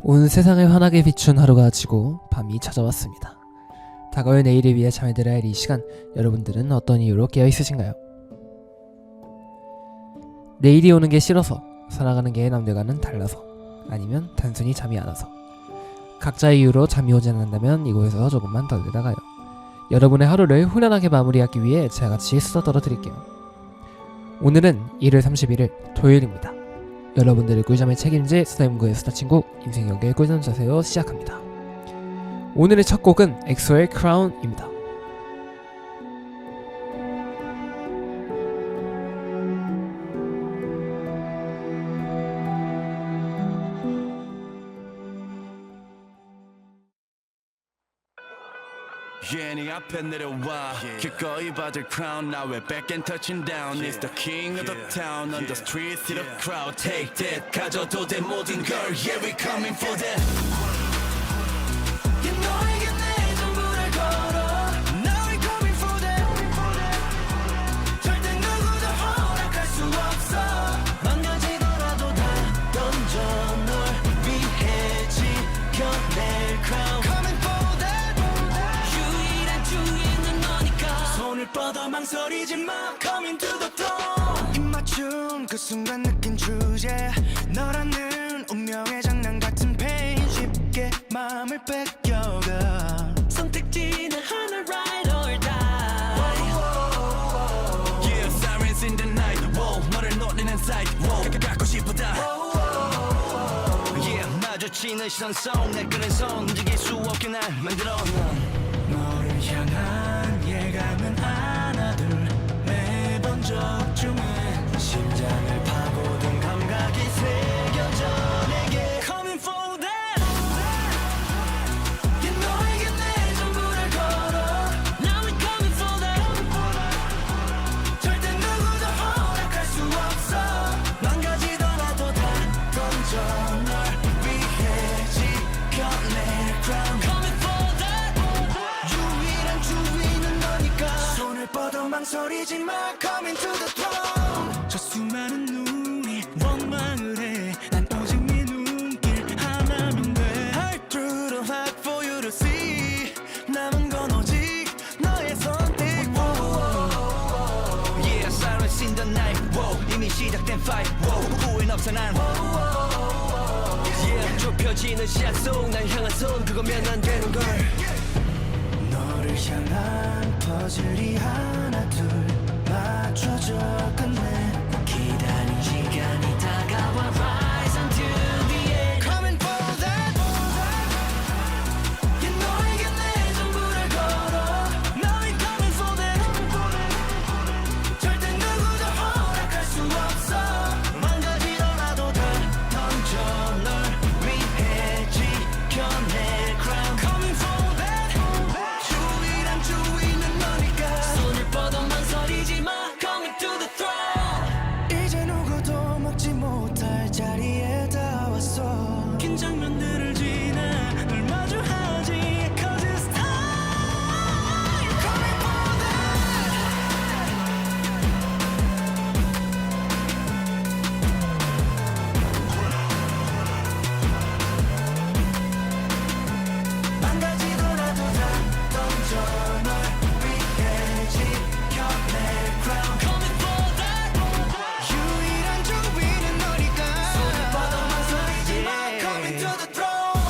온 세상을 환하게 비춘 하루가 지고 밤이 찾아왔습니다. 다가올 내일을 위해 잠에 들어야 할 이 시간, 여러분들은 어떤 이유로 깨어있으신가요? 내일이 오는 게 싫어서, 살아가는 게 남들과는 달라서, 아니면 단순히 잠이 안 와서. 각자의 이유로 잠이 오지 않는다면 이곳에서 조금만 더 내다가요. 여러분의 하루를 후련하게 마무리하기 위해 제가 같이 수다 떨어드릴게요. 오늘은 1월 31일 토요일입니다. 여러분들의 꿀잠을 책임질 수다연구의 수다친구 임생혁의 꿀잠 자세요 시작합니다. 오늘의 첫 곡은 엑소의 크라운입니다. Yeah, 네 앞에 내려와 기꺼이 받을 crown Now we're back and touching down It's the king of the town On the street, see the crowd Take that 가져도 돼 모든 걸 Yeah, we coming for that Yeah, 너에게 내 전부를 걸어 Now we coming for that 절대 누구도 허락할 수 없어 망가지더라도 다 던져 널 위해 지켜낼 crown Coming for that 손을 뻗어 망설이지 마 Coming to the throne 입맞춤 그 순간 느낀 주제 너라는 운명의 장난 같은 pain 쉽게 마음을 뺏겨가 선택지는 하나 ride or die Yeah, sirens in the night Whoa, 너를 노리는 sight Whoa, 갖고 싶다 Yeah, 마주치는 시선 속 내 끄는 손 움직일 수 없게 날 만들어 너를 향한 예감은 하나 둘 매번 적중해 심장을 파고든 감각이 새겨져 내게 Coming for that Yeah, 너에게 내 전부를 걸어 Now we're coming for that 절대 누구도 허락할 수 없어 망가지더라도 다 던져 널 위해 지켜낼 crown Coming for that 유일한 주인은 너니까 손을 뻗어 망설이지 마 Coming to the throne 저 수많은 눈이 원망을 해난 오직 네 눈길 하나면 돼 Hard through the hard for you to see 남은 건 오직 너의 선택 Yeah, silence in the night Whoa, 이미 시작된 fight Whoa, 후회는 없어 난 Yeah, 좁혀지는 시야 속 날 향한 손 그거면 안 되는 걸 너를 향한 퍼즐이 하나 둘 맞춰져 끝내 기다린 시간이 다가와 Rise until the end Coming for that Yeah, 너에게 내 전부를 걸어 Now we're coming for that 절대 누구도 허락할 수 없어 망가지더라도 다 던져 널 위해 지켜낼 crown Coming for that 유일한 주인은 너니까 손을 뻗어 망설이지 마 Coming to the throne 이제 누구도 먹지 못할 자리에 다 왔어 긴 장면들을 지나 널 마주하지 Cause it's time Coming for that 망가지더라도 다 던져 널 위해 지켜낼 crown Coming for that 유일한 주인은 너니까 손을 뻗어 망설이지 마 Coming to the throne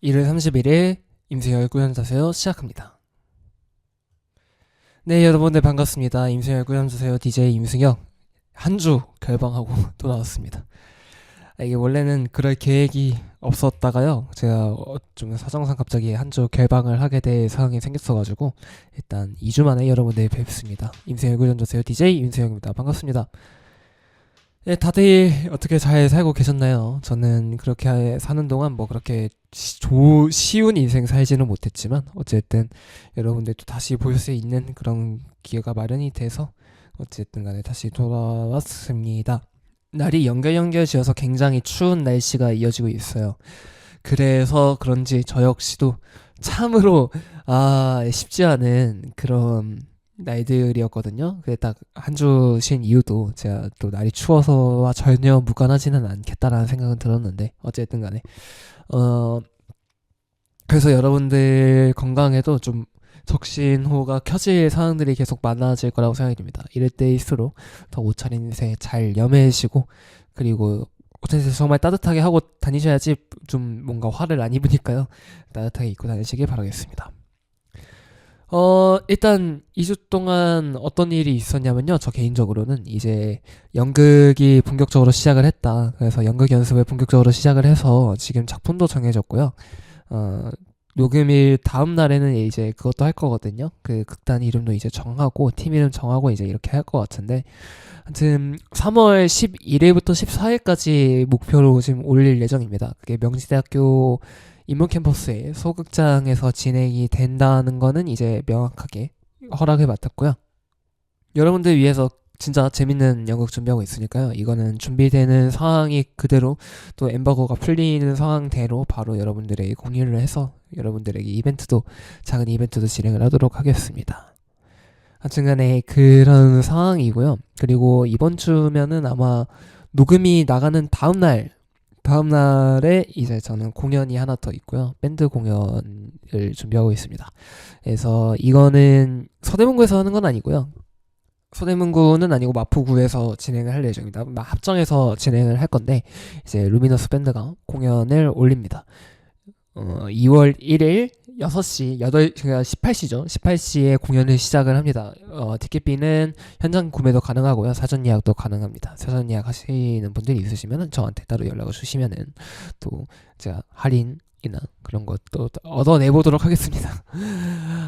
1월 31일 임생혁의 꿀잠 자세요 시작합니다. 네, 여러분들 반갑습니다. 임생혁의 꿀잠 자세요 DJ 임승혁 한 주 결방하고 또 나왔습니다. 이게 원래는 그럴 계획이 없었다가요 제가 좀 사정상 갑자기 한 주 결방을 하게 될 상황이 생겼어가지고 일단 2주 만에 여러분들 뵙습니다. 임생혁의 꿀잠 자세요 DJ 임승혁입니다. 반갑습니다. 네, 다들 어떻게 잘 살고 계셨나요? 저는 그렇게 사는 동안 뭐 그렇게 쉬운 인생 살지는 못했지만 어쨌든 여러분들도 다시 볼 수 있는 그런 기회가 마련이 돼서 어쨌든 간에 다시 돌아왔습니다. 날이 연결 지어서 굉장히 추운 날씨가 이어지고 있어요. 그래서 그런지 저 역시도 참으로 쉽지 않은 그런 날들이었거든요. 그게 딱 한 주 쉰 이유도 제가 또 날이 추워서와 전혀 무관하지는 않겠다라는 생각은 들었는데 어쨌든 간에 어 그래서 여러분들 건강에도 좀 적신호가 켜질 상황들이 계속 많아질 거라고 생각이 듭니다. 이럴 때일수록 더 옷차림새 잘 염해시고 그리고 옷차림새 정말 따뜻하게 하고 다니셔야지 좀 뭔가 화를 안 입으니까요. 따뜻하게 입고 다니시길 바라겠습니다. 일단 2주 동안 어떤 일이 있었냐면요. 저 개인적으로는 이제 연극이 본격적으로 시작을 했다. 그래서 연극 연습을 본격적으로 시작을 해서 지금 작품도 정해졌고요. 녹음일 다음 날에는 이제 그것도 할 거거든요. 그 극단 이름도 이제 정하고 팀 이름 정하고 이제 이렇게 할 것 같은데 하여튼 3월 11일부터 14일까지 목표로 지금 올릴 예정입니다. 그게 명지대학교 인문캠퍼스의 소극장에서 진행이 된다는 거는 이제 명확하게 허락을 맡았고요. 여러분들 위해서 진짜 재밌는 연극 준비하고 있으니까요. 이거는 준비되는 상황이 그대로 또 엠바고가 풀리는 상황대로 바로 여러분들에게 공유를 해서 여러분들에게 이벤트도 작은 이벤트도 진행을 하도록 하겠습니다. 하여튼간에 그런 상황이고요. 그리고 이번 주면은 아마 녹음이 나가는 다음 날에 이제 저는 공연이 하나 더 있고요. 밴드 공연을 준비하고 있습니다. 그래서 이거는 서대문구에서 하는 건 아니고요. 서대문구는 아니고 마포구에서 진행을 할 예정입니다. 합정에서 진행을 할 건데 이제 루미너스 밴드가 공연을 올립니다. 2월 1일 6시, 18시죠. 18시에 공연을 시작을 합니다. 티켓비는 현장 구매도 가능하고요. 사전 예약도 가능합니다. 사전 예약 하시는 분들이 있으시면 저한테 따로 연락을 주시면은 또 제가 할인이나 그런 것도 얻어내보도록 하겠습니다.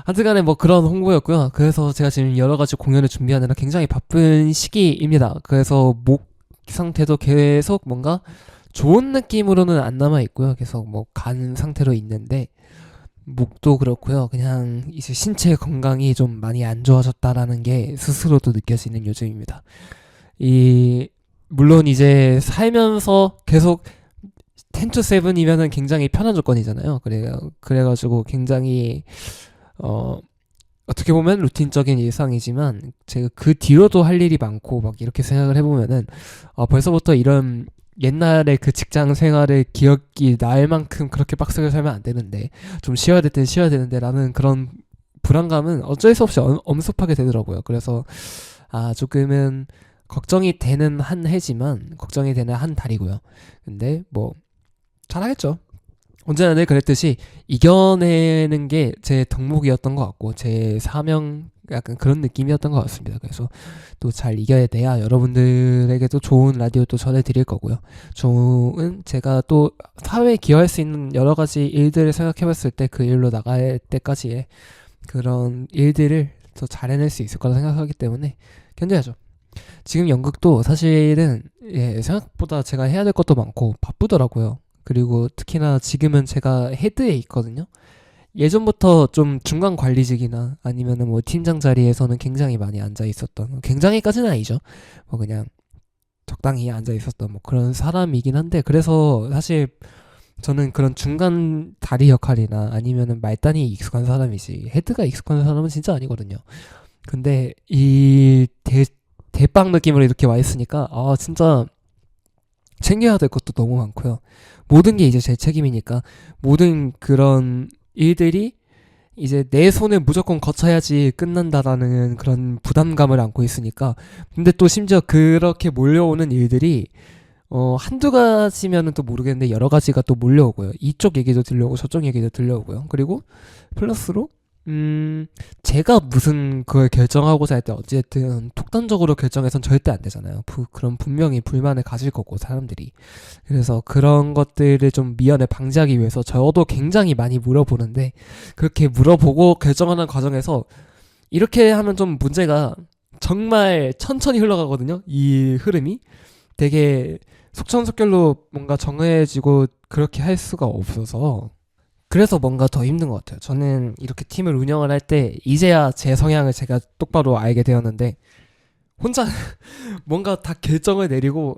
하여튼간에 뭐 그런 홍보였고요. 그래서 제가 지금 여러 가지 공연을 준비하느라 굉장히 바쁜 시기입니다. 그래서 목 상태도 계속 뭔가 좋은 느낌으로는 안 남아 있고요. 계속 뭐 간 상태로 있는데 목도 그렇고요. 그냥 이제 신체 건강이 좀 많이 안 좋아졌다라는 게 스스로도 느껴지는 요즘입니다. 물론 이제 살면서 계속 10 to 7이면은 굉장히 편한 조건이잖아요. 그래가지고 굉장히 어떻게 보면 루틴적인 일상이지만 제가 그 뒤로도 할 일이 많고 막 이렇게 생각을 해보면은 벌써부터 이런 옛날에 그 직장 생활의 기억이 날 만큼 그렇게 빡세게 살면 안 되는데 좀 쉬어야 될 땐 쉬어야 되는데 라는 그런 불안감은 어쩔 수 없이 엄습하게 되더라고요. 그래서 조금은 걱정이 되는 한 해지만 걱정이 되는 한 달이고요. 근데 뭐 잘하겠죠. 언제나 늘 그랬듯이 이겨내는 게 제 덕목이었던 것 같고 제 사명 약간 그런 느낌이었던 것 같습니다. 그래서 또 잘 이겨내야 여러분들에게도 좋은 라디오 또 전해드릴 거고요. 좋은 제가 또 사회에 기여할 수 있는 여러 가지 일들을 생각해봤을 때 그 일로 나갈 때까지의 그런 일들을 더 잘 해낼 수 있을 거라 생각하기 때문에 견뎌야죠. 지금 연극도 사실은 생각보다 제가 해야 될 것도 많고 바쁘더라고요. 그리고 특히나 지금은 제가 헤드에 있거든요. 예전부터 좀 중간 관리직이나 아니면은 뭐 팀장 자리에서는 굉장히 많이 앉아 있었던, 굉장히까지는 아니죠. 뭐 그냥 적당히 앉아 있었던 뭐 그런 사람이긴 한데, 그래서 사실 저는 그런 중간 다리 역할이나 아니면은 말단이 익숙한 사람이지 헤드가 익숙한 사람은 진짜 아니거든요. 근데 이 대빵 느낌으로 이렇게 와 있으니까 진짜 챙겨야 될 것도 너무 많고요. 모든 게 이제 제 책임이니까 모든 그런 일들이 이제 내 손에 무조건 거쳐야지 끝난다라는 그런 부담감을 안고 있으니까. 근데 또 심지어 그렇게 몰려오는 일들이 한두 가지면은 또 모르겠는데 여러 가지가 또 몰려오고요. 이쪽 얘기도 들려오고 저쪽 얘기도 들려오고요. 그리고 플러스로 제가 무슨 그걸 결정하고자 할 때 어쨌든 독단적으로 결정해선 절대 안 되잖아요. 그럼 분명히 불만을 가질 거고 사람들이. 그래서 그런 것들을 좀 미연에 방지하기 위해서 저도 굉장히 많이 물어보는데, 그렇게 물어보고 결정하는 과정에서 이렇게 하면 좀 문제가 정말 천천히 흘러가거든요. 이 흐름이 되게 속전속결로 뭔가 정해지고 그렇게 할 수가 없어서, 그래서 뭔가 더 힘든 것 같아요. 저는 이렇게 팀을 운영을 할 때 이제야 제 성향을 제가 똑바로 알게 되었는데, 혼자 뭔가 다 결정을 내리고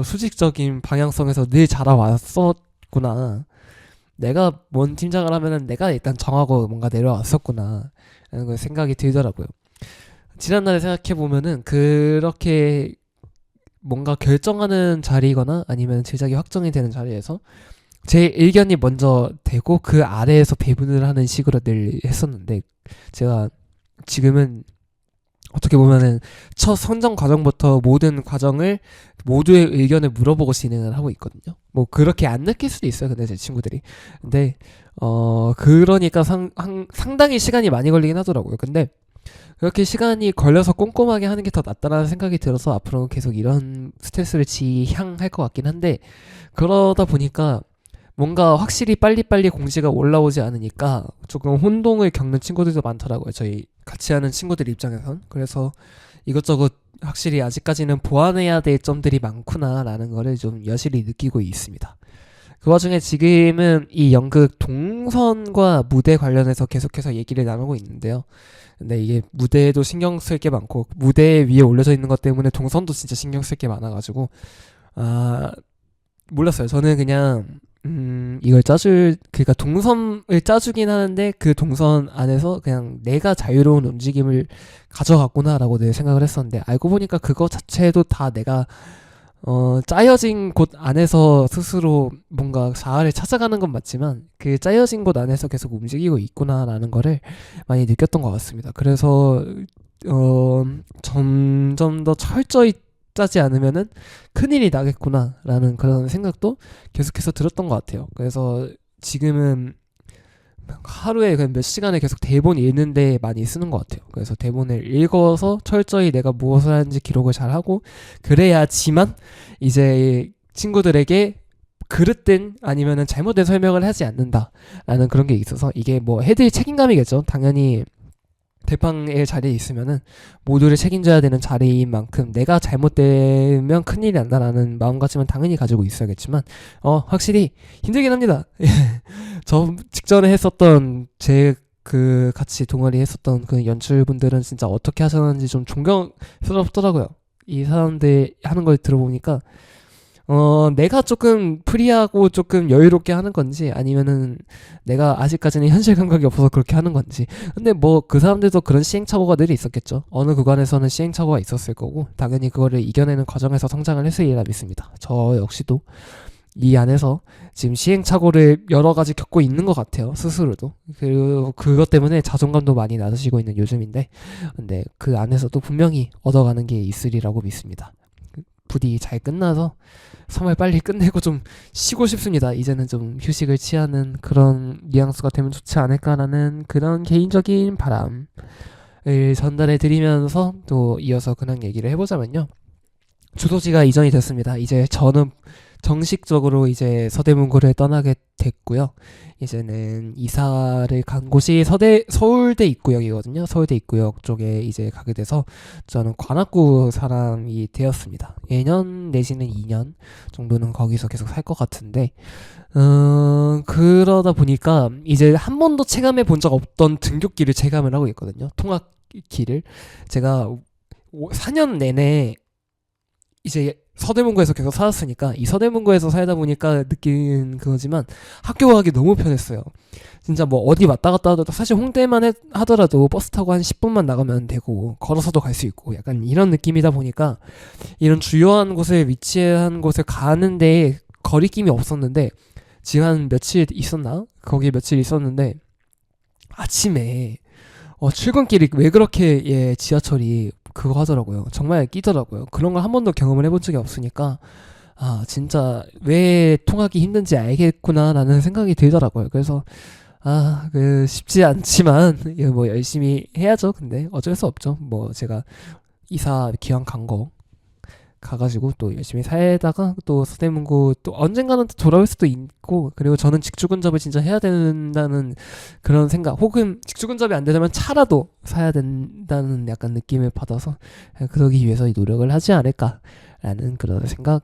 수직적인 방향성에서 늘 자라왔었구나. 내가 뭔 팀장을 하면은 내가 일단 정하고 뭔가 내려왔었구나 라는 걸 생각이 들더라고요. 지난날에 생각해 보면은 그렇게 뭔가 결정하는 자리거나 아니면 제작이 확정이 되는 자리에서 제 의견이 먼저 되고 그 아래에서 배분을 하는 식으로 늘 했었는데, 제가 지금은 어떻게 보면은 첫 선정 과정부터 모든 과정을 모두의 의견을 물어보고 진행을 하고 있거든요. 뭐 그렇게 안 느낄 수도 있어요. 근데 제 친구들이. 근데 그러니까 상당히 시간이 많이 걸리긴 하더라고요. 근데 그렇게 시간이 걸려서 꼼꼼하게 하는 게 더 낫다라는 생각이 들어서 앞으로 계속 이런 스트레스를 지향할 것 같긴 한데, 그러다 보니까 뭔가 확실히 빨리빨리 공지가 올라오지 않으니까 조금 혼동을 겪는 친구들도 많더라고요. 저희 같이 하는 친구들 입장에선. 그래서 이것저것 확실히 아직까지는 보완해야 될 점들이 많구나라는 거를 좀 여실히 느끼고 있습니다. 그 와중에 지금은 이 연극 동선과 무대 관련해서 계속해서 얘기를 나누고 있는데요. 근데 이게 무대에도 신경 쓸 게 많고 무대 위에 올려져 있는 것 때문에 동선도 진짜 신경 쓸 게 많아가지고 몰랐어요. 저는 그냥 이걸 그러니까 동선을 짜주긴 하는데 그 동선 안에서 그냥 내가 자유로운 움직임을 가져갔구나라고 늘 생각을 했었는데, 알고 보니까 그거 자체도 다 내가 짜여진 곳 안에서 스스로 뭔가 자아를 찾아가는 건 맞지만 그 짜여진 곳 안에서 계속 움직이고 있구나라는 거를 많이 느꼈던 것 같습니다. 그래서 점점 더 철저히 짜지 않으면은 큰일이 나겠구나라는 그런 생각도 계속해서 들었던 것 같아요. 그래서 지금은 하루에 그냥 몇 시간을 계속 대본 읽는데 많이 쓰는 것 같아요. 그래서 대본을 읽어서 철저히 내가 무엇을 하는지 기록을 잘 하고, 그래야지만 이제 친구들에게 그릇된 아니면은 잘못된 설명을 하지 않는다라는 그런 게 있어서, 이게 뭐 해드릴 책임감이겠죠. 당연히 대빵의 자리에 있으면은 모두를 책임져야 되는 자리인 만큼 내가 잘못되면 큰일이 난다라는 마음가짐은 당연히 가지고 있어야겠지만 확실히 힘들긴 합니다. 저 직전에 했었던 그 같이 동아리 했었던 그 연출분들은 진짜 어떻게 하셨는지 좀 존경스럽더라고요. 이 사람들 하는 걸 들어보니까 내가 조금 프리하고 조금 여유롭게 하는 건지 아니면은 내가 아직까지는 현실 감각이 없어서 그렇게 하는 건지. 근데 뭐 그 사람들도 그런 시행착오가 늘 있었겠죠. 어느 구간에서는 시행착오가 있었을 거고 당연히 그거를 이겨내는 과정에서 성장을 했으리라 믿습니다. 저 역시도 이 안에서 지금 시행착오를 여러 가지 겪고 있는 것 같아요. 스스로도. 그리고 그것 때문에 자존감도 많이 낮아지고 있는 요즘인데, 근데 그 안에서도 분명히 얻어가는 게 있으리라고 믿습니다. 부디 잘 끝나서 3월 빨리 끝내고 좀 쉬고 싶습니다. 이제는 좀 휴식을 취하는 그런 뉘앙스가 되면 좋지 않을까라는 그런 개인적인 바람을 전달해 드리면서 또 이어서 근황 얘기를 해보자면요. 주소지가 이전이 됐습니다. 이제 저는 정식적으로 이제 서대문구를 떠나게 됐고요. 이제는 이사를 간 곳이 서울대 입구역이거든요. 서울대 입구역 쪽에 이제 가게 돼서 저는 관악구 사람이 되었습니다. 1년 내지는 2년 정도는 거기서 계속 살 것 같은데, 그러다 보니까 이제 한 번도 체감해 본 적 없던 등굣길을 체감을 하고 있거든요. 통학길을. 제가 4년 내내 이제 서대문구에서 계속 살았으니까 이 서대문구에서 살다 보니까 느낀 그거지만 학교 가기 너무 편했어요. 진짜 뭐 어디 왔다 갔다 하더라도 사실 홍대만 하더라도 버스 타고 한 10분만 나가면 되고 걸어서도 갈 수 있고 약간 이런 느낌이다 보니까 이런 주요한 곳에 위치한 곳에 가는데 거리낌이 없었는데, 지금 한 며칠 있었나? 거기 며칠 있었는데 아침에 출근길이 왜 그렇게 지하철이 그거 하더라고요. 정말 끼더라고요. 그런 걸 한 번도 경험을 해본 적이 없으니까 진짜 왜 통하기 힘든지 알겠구나라는 생각이 들더라고요. 그래서 쉽지 않지만 이거 뭐 열심히 해야죠. 근데 어쩔 수 없죠. 뭐 제가 이사 기왕 간 거 가가지고 또 열심히 살다가 또 서대문구 또 언젠가는 또 돌아올 수도 있고, 그리고 저는 직주근접을 진짜 해야 된다는 그런 생각, 혹은 직주근접이 안 되려면 차라도 사야 된다는 약간 느낌을 받아서 그러기 위해서 노력을 하지 않을까라는 그런 생각을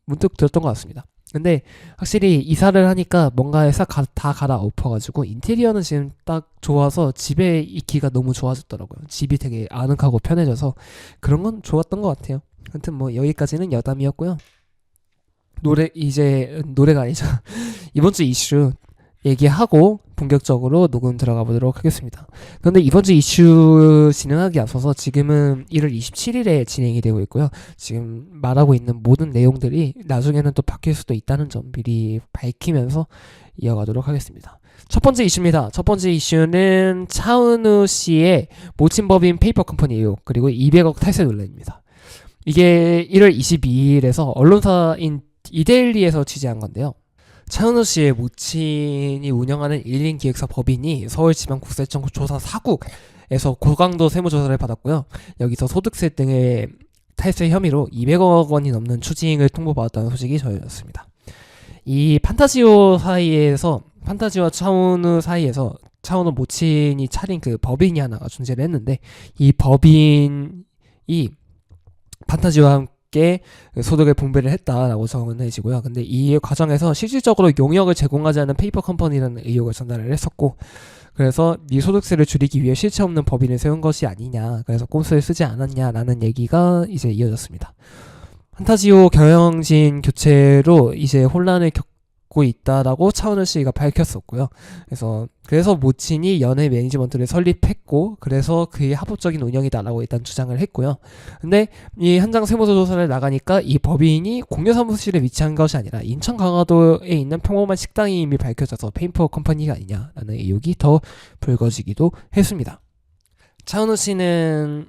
문득 들었던 것 같습니다. 근데 확실히 이사를 하니까 뭔가에 다 갈아엎어가지고 인테리어는 지금 딱 좋아서 집에 있기가 너무 좋아졌더라고요. 집이 되게 아늑하고 편해져서 그런 건 좋았던 것 같아요. 아무튼 뭐 여기까지는 여담이었고요. 노래가 아니죠. 이번 주 이슈 얘기하고 본격적으로 녹음 들어가 보도록 하겠습니다. 그런데 이번 주 이슈 진행하기 앞서서 지금은 1월 27일에 진행이 되고 있고요. 지금 말하고 있는 모든 내용들이 나중에는 또 바뀔 수도 있다는 점 미리 밝히면서 이어가도록 하겠습니다. 첫 번째 이슈입니다. 첫 번째 이슈는 차은우 씨의 모친법인 페이퍼 컴퍼니 의혹 그리고 200억 탈세 논란입니다. 이게 1월 22일에서 언론사인 이데일리에서 취재한 건데요. 차은우 씨의 모친이 운영하는 일린기획사 법인이 서울지방국세청 조사 4국에서 고강도 세무조사를 받았고요. 여기서 소득세 등의 탈세 혐의로 200억 원이 넘는 추징을 통보받았다는 소식이 전해졌습니다. 이 판타지오 사이에서 판타지와 차은우 사이에서 차은우 모친이 차린 그 법인이 하나가 존재를 했는데 이 법인이 판타지와 함께 소득을 분배를 했다라고 전해지고요. 근데 이 과정에서 실질적으로 용역을 제공하지 않은 페이퍼 컴퍼니라는 의혹을 전달을 했었고 그래서 이 소득세를 줄이기 위해 실체 없는 법인을 세운 것이 아니냐 그래서 꼼수를 쓰지 않았냐라는 얘기가 이제 이어졌습니다. 판타지오 경영진 교체로 이제 혼란을 겪고 있다라고 차은우 씨가 밝혔었고요. 그래서 모친이 연예 매니지먼트를 설립했고 그래서 그의 합법적인 운영이다라고 일단 주장을 했고요. 근데 이 현장 세무조사를 나가니까 이 법인이 공여 사무실에 위치한 것이 아니라 인천 강화도에 있는 평범한 식당이 이미 밝혀져서 페이퍼 컴퍼니가 아니냐라는 의혹이 더 불거지기도 했습니다. 차은우 씨는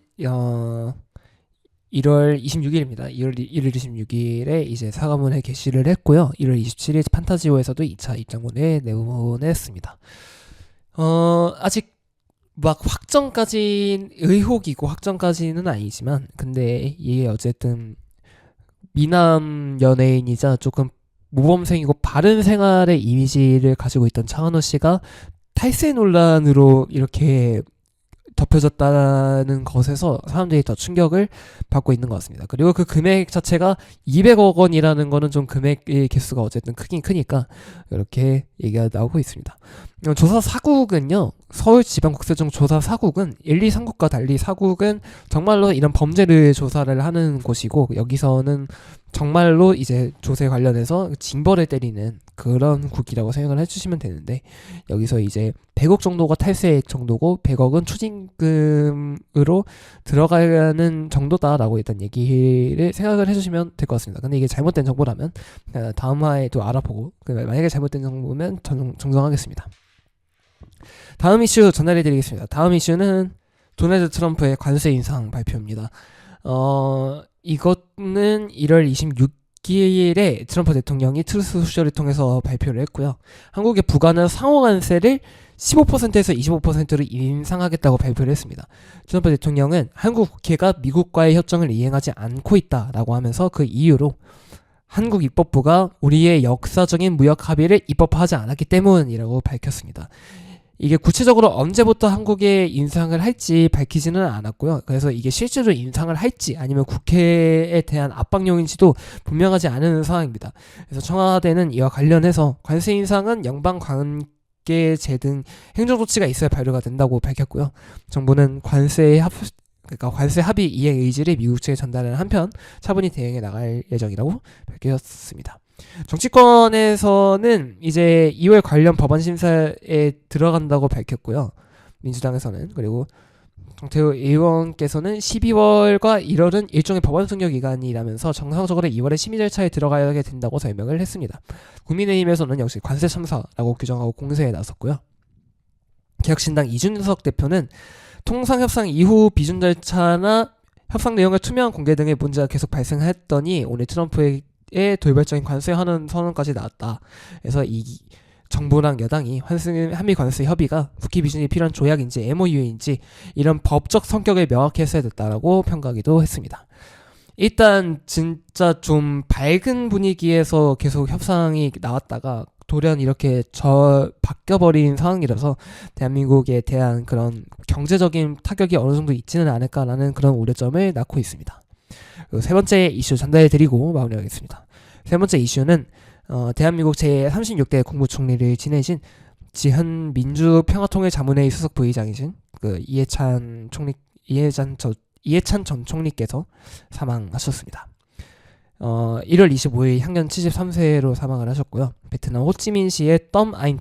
1월 26일입니다. 1월 26일에 이제 사과문을 게시를 했고요. 1월 27일 판타지오에서도 2차 입장문을 내보냈습니다. 아직 막 확정까지 의혹이고 확정까지는 아니지만 근데 이게 어쨌든 미남 연예인이자 조금 모범생이고 바른 생활의 이미지를 가지고 있던 차은우 씨가 탈세 논란으로 이렇게 덮여졌다는 것에서 사람들이 더 충격을 받고 있는 것 같습니다. 그리고 그 금액 자체가 200억 원이라는 거는 좀 금액의 개수가 어쨌든 크긴 크니까 이렇게 얘기가 나오고 있습니다. 조사 4국은요. 서울지방국세청 조사 4국은 1, 2, 3국과 달리 4국은 정말로 이런 범죄를 조사를 하는 곳이고 여기서는 정말로 이제 조세 관련해서 징벌을 때리는 그런 국이라고 생각을 해주시면 되는데 여기서 이제 100억 정도가 탈세액 정도고 100억은 추징금으로 들어가는 정도다라고 일단 얘기를 생각을 해주시면 될 것 같습니다. 근데 이게 잘못된 정보라면 다음 화에도 알아보고 만약에 잘못된 정보면 정정하겠습니다. 다음 이슈 전달해드리겠습니다. 다음 이슈는 도널드 트럼프의 관세 인상 발표입니다. 이것은 1월 26일에 트럼프 대통령이 트루스 소셜을 통해서 발표를 했고요. 한국에 부과하는 상호관세를 15%에서 25%로 인상하겠다고 발표를 했습니다. 트럼프 대통령은 한국 국회가 미국과의 협정을 이행하지 않고 있다라고 하면서 그 이유로 한국 입법부가 우리의 역사적인 무역 합의를 입법하지 않았기 때문이라고 밝혔습니다. 이게 구체적으로 언제부터 한국에 인상을 할지 밝히지는 않았고요. 그래서 이게 실제로 인상을 할지 아니면 국회에 대한 압박용인지도 분명하지 않은 상황입니다. 그래서 청와대는 이와 관련해서 관세 인상은 영방 관계제 등 행정조치가 있어야 발효가 된다고 밝혔고요. 정부는 관세 합의 이행 의지를 미국 측에 전달하는 한편 차분히 대응해 나갈 예정이라고 밝혔습니다. 정치권에서는 이제 2월 관련 법안 심사에 들어간다고 밝혔고요. 민주당에서는 그리고 정태우 의원께서는 12월과 1월은 일종의 법안 승려 기간이라면서 정상적으로 2월에 심의 절차에 들어가야 된다고 설명을 했습니다. 국민의힘에서는 역시 관세 참사라고 규정하고 공세에 나섰고요. 개혁신당 이준석 대표는 통상협상 이후 비준 절차나 협상 내용의 투명한 공개 등의 문제가 계속 발생했더니 오늘 트럼프의 돌발적인 관세 환원 선언까지 나왔다. 그래서 이 정부랑 여당이 한미 관세 협의가 국회 비준이 필요한 조약인지 MOU인지 이런 법적 성격을 명확히 했어야 됐다라고 평가하기도 했습니다. 일단 진짜 좀 밝은 분위기에서 계속 협상이 나왔다가 돌연 이렇게 바뀌어버린 상황이라서 대한민국에 대한 그런 경제적인 타격이 어느 정도 있지는 않을까라는 그런 우려점을 낳고 있습니다. 그리고 세 번째 이슈 전달해드리고 마무리하겠습니다. 세 번째 이슈는 대한민국 제36대 국무총리를 지내신 지현 민주평화통일자문회의 수석 부의장이신 그 이해찬 전 총리께서 사망하셨습니다. 1월 25일 향년 73세로 사망을 하셨고요. 베트남 호치민시의 덤 아인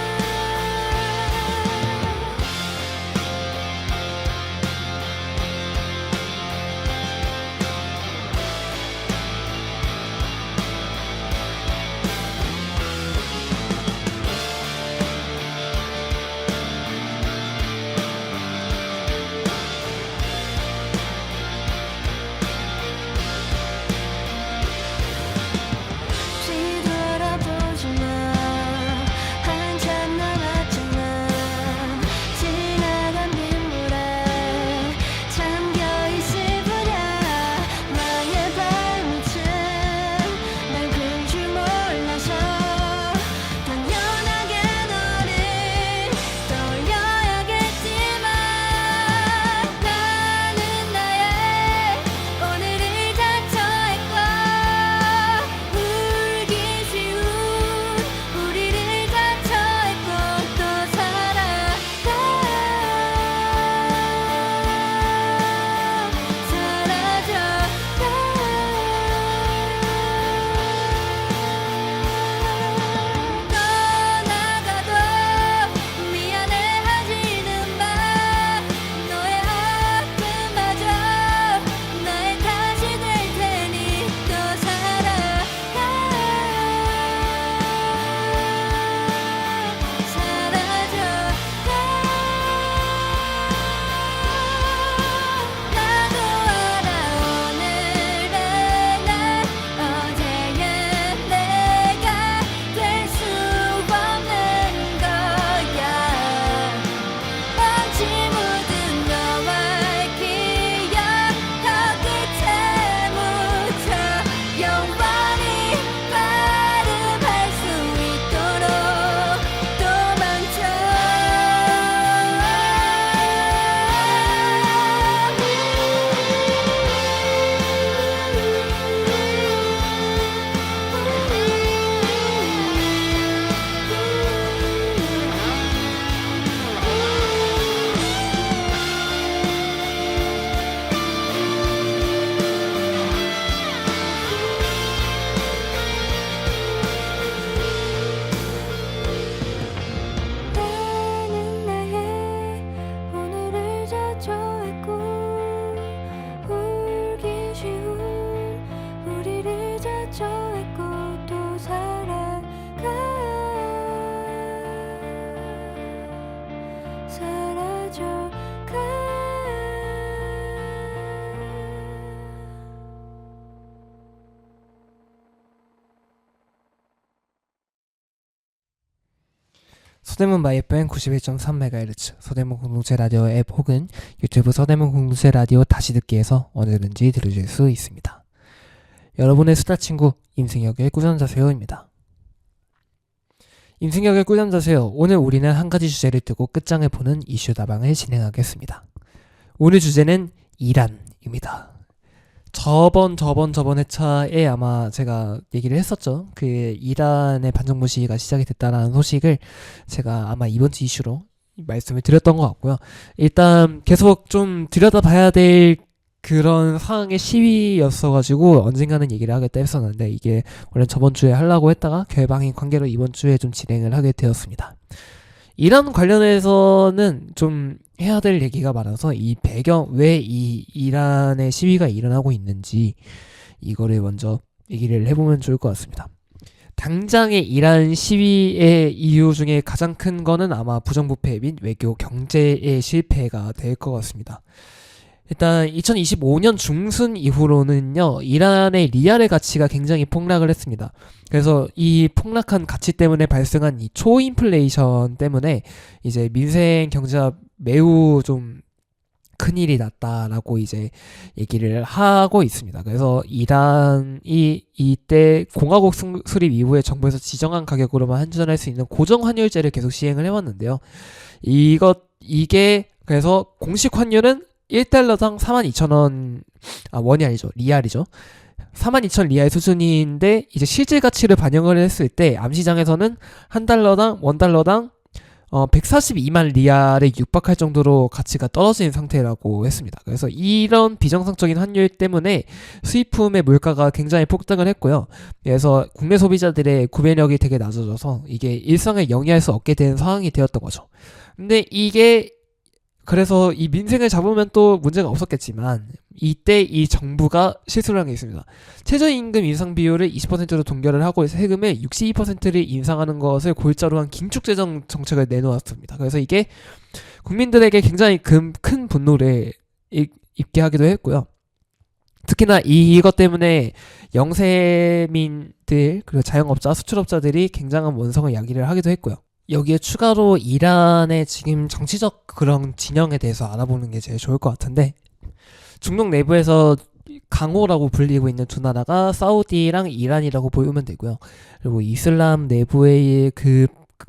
날 서대문 마이FM 91.3MHz 서대문 공동체 라디오 앱 혹은 유튜브 서대문 공동체 라디오 다시 듣기에서 언제든지 들으실 수 있습니다. 여러분의 수다 친구 임승혁의 꾸전자세요입니다. 임승혁의 꾸전자세요. 오늘 우리는 한 가지 주제를 두고 끝장을 보는 이슈 다방을 진행하겠습니다. 오늘 주제는 이란입니다. 저번 회차에 아마 제가 얘기를 했었죠. 그 이란의 반정부 시위가 시작이 됐다라는 소식을 제가 아마 이번 주 이슈로 말씀을 드렸던 것 같고요. 일단 계속 좀 들여다봐야 될 그런 상황의 시위였어가지고 언젠가는 얘기를 하겠다 했었는데 이게 원래 저번 주에 하려고 했다가 결방인 관계로 이번 주에 좀 진행을 하게 되었습니다. 이란 관련해서는 좀 해야 될 얘기가 많아서 이 배경, 왜 이 이란의 시위가 일어나고 있는지 이거를 먼저 얘기를 해보면 좋을 것 같습니다. 당장의 이란 시위의 이유 중에 가장 큰 거는 아마 부정부패 및 외교 경제의 실패가 될 것 같습니다. 일단 2025년 중순 이후로는요, 이란의 리알의 가치가 굉장히 폭락을 했습니다. 그래서 이 폭락한 가치 때문에 발생한 이 초인플레이션 때문에 이제 민생 경제가 매우 좀 큰일이 났다라고 이제 얘기를 하고 있습니다. 그래서 이란이 이때 공화국 수립 이후에 정부에서 지정한 가격으로만 환전할 수 있는 고정 환율제를 계속 시행을 해왔는데요. 이게 그래서 공식 환율은 1달러당 42,000원, 원이 아니죠. 리알이죠. 42,000 리알 수준인데, 이제 실질 가치를 반영을 했을 때, 암시장에서는 한 달러당, 원 달러당, 142만 리알에 육박할 정도로 가치가 떨어진 상태라고 했습니다. 그래서 이런 비정상적인 환율 때문에 수입품의 물가가 굉장히 폭등을 했고요. 그래서 국내 소비자들의 구매력이 되게 낮아져서 이게 일상에 영위할 수 없게 된 상황이 되었던 거죠. 근데 이게 그래서 이 민생을 잡으면 또 문제가 없었겠지만 이때 이 정부가 실수를 한 게 있습니다. 최저임금 인상 비율을 20%로 동결을 하고 세금의 62%를 인상하는 것을 골자로 한 긴축재정 정책을 내놓았습니다. 그래서 이게 국민들에게 굉장히 큰 분노를 입게 하기도 했고요. 특히나 이것 때문에 영세민들 그리고 자영업자, 수출업자들이 굉장한 원성을 야기를 하기도 했고요. 여기에 추가로 이란의 지금 정치적 그런 진영에 대해서 알아보는 게 제일 좋을 것 같은데, 중동 내부에서 강호라고 불리고 있는 두 나라가 사우디랑 이란이라고 보면 되고요. 그리고 이슬람 내부의 그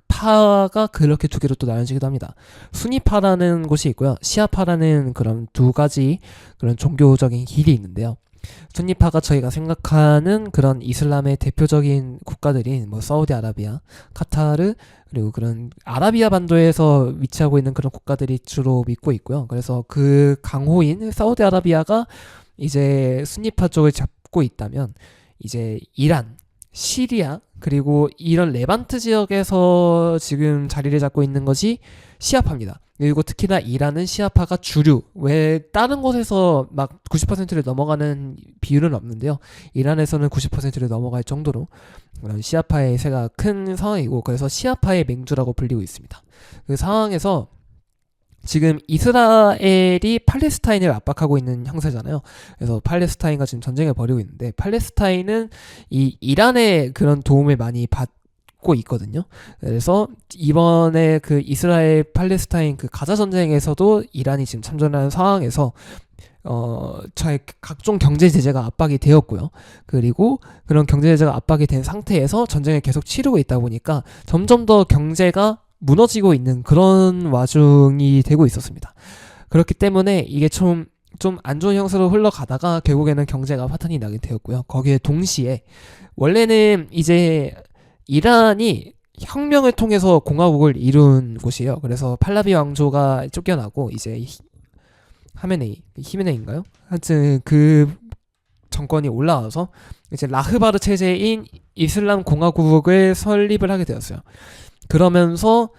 파가 그렇게 두 개로 또 나눠지기도 합니다. 수니파라는 곳이 있고요. 시아파라는 그런 두 가지 그런 종교적인 길이 있는데요. 순니파가 저희가 생각하는 그런 이슬람의 대표적인 국가들인 뭐 사우디아라비아, 카타르, 그리고 그런 아라비아 반도에서 위치하고 있는 그런 국가들이 주로 믿고 있고요. 그래서 그 강호인 사우디아라비아가 이제 순니파 쪽을 잡고 있다면 이제 이란, 시리아, 그리고 이런 레반트 지역에서 지금 자리를 잡고 있는 것이 시아파입니다. 그리고 특히나 이란은 시아파가 주류, 왜 다른 곳에서 막 90%를 넘어가는 비율은 없는데요. 이란에서는 90%를 넘어갈 정도로 시아파의 세가 큰 상황이고, 그래서 시아파의 맹주라고 불리고 있습니다. 그 상황에서 지금 이스라엘이 팔레스타인을 압박하고 있는 형세잖아요. 그래서 팔레스타인과 지금 전쟁을 벌이고 있는데, 팔레스타인은 이 이란의 그런 도움을 많이 받고 있거든요. 그래서 이번에 그 이스라엘 팔레스타인 그 가자 전쟁에서도 이란이 지금 참전하는 상황에서 저의 각종 경제 제재가 압박이 되었고요. 그리고 그런 경제 제재가 압박이 된 상태에서 전쟁을 계속 치르고 있다 보니까 점점 더 경제가 무너지고 있는 그런 와중이 되고 있었습니다. 그렇기 때문에 이게 좀 안 좋은 형태로 흘러가다가 결국에는 경제가 파탄이 나게 되었고요. 거기에 동시에 원래는 이제 이란이 혁명을 통해서 공화국을 이룬 곳이에요. 그래서 팔라비 왕조가 쫓겨나고 이제 히메네이인가요? 하여튼 그 정권이 올라와서 이제 라흐바르 체제인 이슬람 공화국을 설립을 하게 되었어요. 그러면서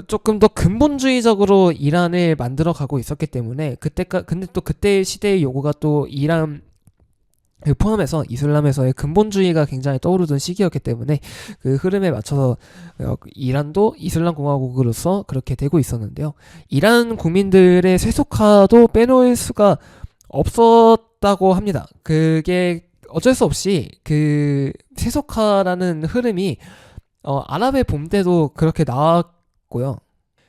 조금 더 근본주의적으로 이란을 만들어 가고 있었기 때문에 근데 또 그때 시대의 요구가 또 이란 포함해서 이슬람에서의 근본주의가 굉장히 떠오르던 시기였기 때문에 그 흐름에 맞춰서 이란도 이슬람 공화국으로서 그렇게 되고 있었는데요. 이란 국민들의 세속화도 빼놓을 수가 없었다고 합니다. 그게 어쩔 수 없이 그 세속화라는 흐름이 아랍의 봄 때도 그렇게 나왔고요.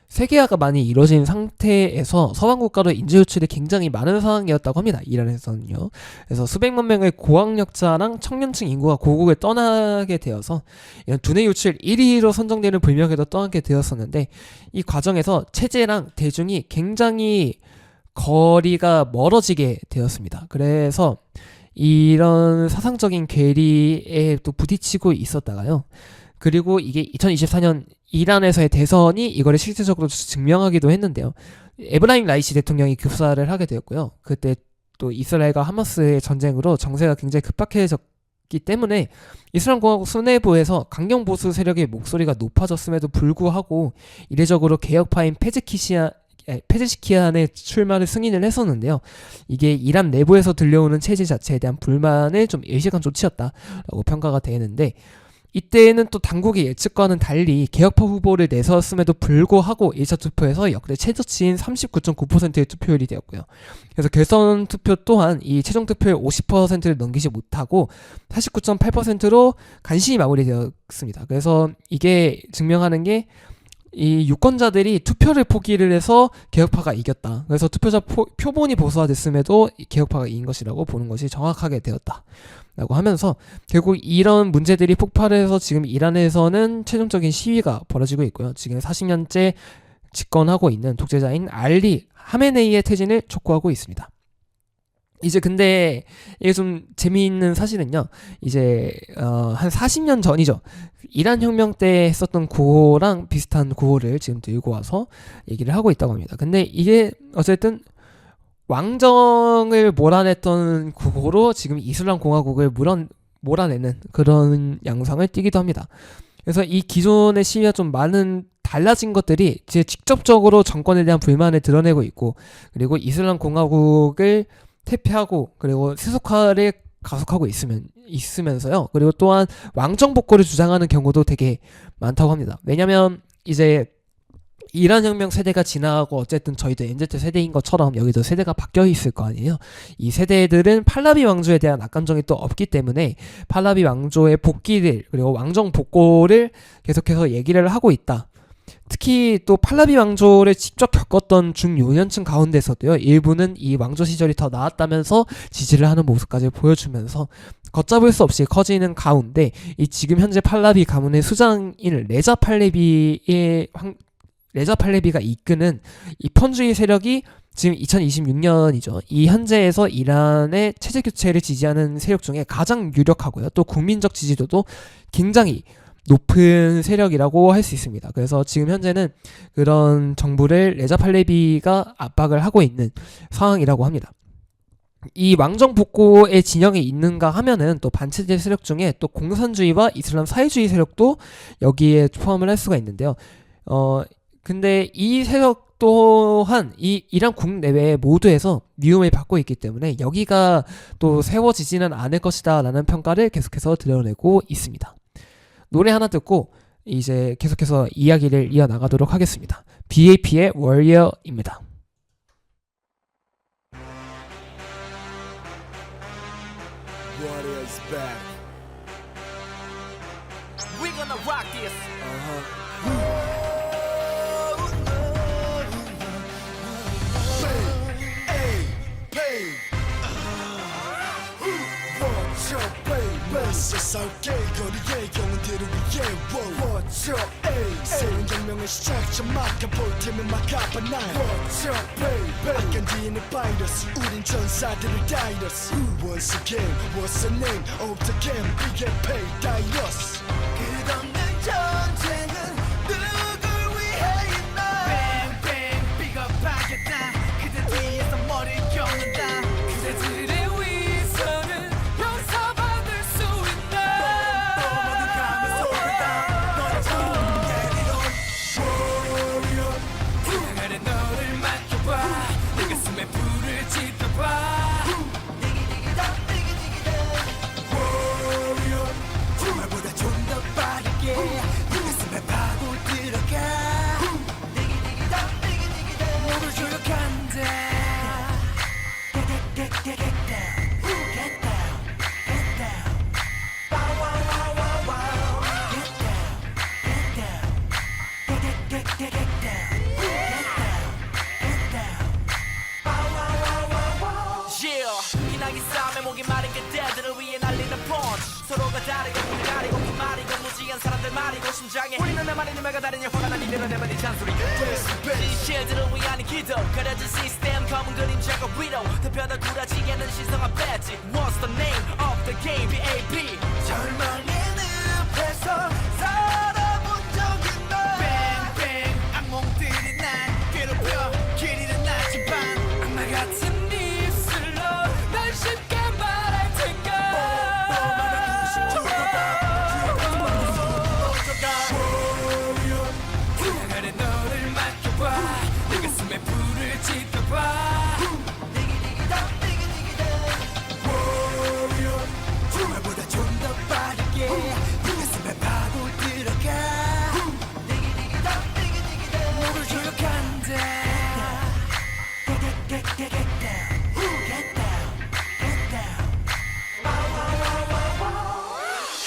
세계화가 많이 이루어진 상태에서 서방 국가로 인재 유출이 굉장히 많은 상황이었다고 합니다. 이란에서는요. 그래서 수백만 명의 고학력자랑 청년층 인구가 고국을 떠나게 되어서 이런 두뇌 유출 1위로 선정되는 불명예도 떠나게 되었었는데 이 과정에서 체제랑 대중이 굉장히 거리가 멀어지게 되었습니다. 그래서 이런 사상적인 괴리에 또 부딪히고 있었다가요. 그리고 이게 2024년 이란에서의 대선이 이거를 실질적으로 증명하기도 했는데요. 에브라임 라이시 대통령이 급사를 하게 되었고요. 그때 또 이스라엘과 하마스의 전쟁으로 정세가 굉장히 급박해졌기 때문에 이슬람공화국 수뇌부에서 강경 보수 세력의 목소리가 높아졌음에도 불구하고 이례적으로 개혁파인 페제시키안의 출마를 승인을 했었는데요. 이게 이란 내부에서 들려오는 체제 자체에 대한 불만을 좀 일시간 조치였다라고 평가가 되는데 이때는 또 당국의 예측과는 달리 개혁파 후보를 내세웠음에도 불구하고 1차 투표에서 역대 최저치인 39.9%의 투표율이 되었고요. 그래서 결선 투표 또한 이 최종 투표의 50%를 넘기지 못하고 49.8%로 간신히 마무리되었습니다. 그래서 이게 증명하는 게 이 유권자들이 투표를 포기를 해서 개혁파가 이겼다. 그래서 투표자 표본이 보수화됐음에도 개혁파가 이긴 것이라고 보는 것이 정확하게 되었다. 라고 하면서 결국 이런 문제들이 폭발해서 지금 이란에서는 최종적인 시위가 벌어지고 있고요. 지금 40년째 집권하고 있는 독재자인 알리 하메네이의 퇴진을 촉구하고 있습니다. 이제 근데 이게 좀 재미있는 사실은요. 이제 한 40년 전이죠. 이란 혁명 때 했었던 구호랑 비슷한 구호를 지금 들고 와서 얘기를 하고 있다고 합니다. 근데 이게 어쨌든 왕정을 몰아냈던 구호로 지금 이슬람 공화국을 몰아내는 그런 양상을 띠기도 합니다. 그래서 이 기존의 시위와 좀 많은 달라진 것들이 이제 직접적으로 정권에 대한 불만을 드러내고 있고, 그리고 이슬람 공화국을 퇴폐하고 그리고 세속화를 가속하고 있으면서요. 그리고 또한 왕정 복고를 주장하는 경우도 되게 많다고 합니다. 왜냐면 이제 이란 혁명 세대가 지나고 어쨌든 저희도 MZ 세대인 것처럼 여기도 세대가 바뀌어 있을 거 아니에요. 이 세대들은 팔라비 왕조에 대한 악감정이 또 없기 때문에 팔라비 왕조의 복귀를 그리고 왕정 복고를 계속해서 얘기를 하고 있다. 특히 또 팔라비 왕조를 직접 겪었던 중요년층 가운데서도요, 일부는 이 왕조 시절이 더 나았다면서 지지를 하는 모습까지 보여주면서 걷잡을 수 없이 커지는 가운데 이 지금 현재 팔라비 가문의 수장인 레자 팔레비가 이끄는 이 편주의 세력이 지금 2026년이죠. 이 현재에서 이란의 체제 교체를 지지하는 세력 중에 가장 유력하고요. 또 국민적 지지도도 굉장히 높은 세력이라고 할 수 있습니다. 그래서 지금 현재는 그런 정부를 레자 팔레비가 압박을 하고 있는 상황이라고 합니다. 이 왕정 복고의 진영에 있는가 하면은 또 반체제 세력 중에 또 공산주의와 이슬람 사회주의 세력도 여기에 포함을 할 수가 있는데요. 근데 이 세력 또한 이 이란 국내외 모두에서 미움을 받고 있기 때문에 여기가 또 세워지지는 않을 것이다 라는 평가를 계속해서 드러내고 있습니다. 노래 하나 듣고 이제 계속해서 이야기를 이어나가도록 하겠습니다. BAP의 Warrior입니다. Warriors back. We're gonna rock this. 세상계 거리의 영웅들을 위해 What's up, ayy 새로운 혁명의 시작 저 막아볼 팀은 막아봐 날 What's up, baby 악연지는 바이러스 우린 전사들의 다이러스 Once again, what's the name of the game We get paid, 다이러스 끝없는 전쟁은 누굴 위해 있나 Bang, bang, 비겁하겠다 그대 뒤에서 머리를 껴는다 그대들의 위선을 서로가 다르게 우리 가리고 이 말이고 무지한 사람들 말이고 심장에 우리는 내 말이 네 말과 다르냐 화가 난 이대로 내 말이 잔소리 진실들을 위한 기도 가려진 시스템 검은 그림자가 위로 대표다 구라지게는 신성한 배지 What's the name of the game BAB 절망의 늪에서 살아본 적 있나 뱅뱅 악몽들이 날 괴롭혀 길 잃은 나지만 악마 같은 입술로 날 쉽게 말할 텐가 지나가는 너를 맡겨봐 내 가슴에 불을 지펴봐 주말보다 좀 더 빠르게 네 가슴에 파고 들어가 목을 조력한다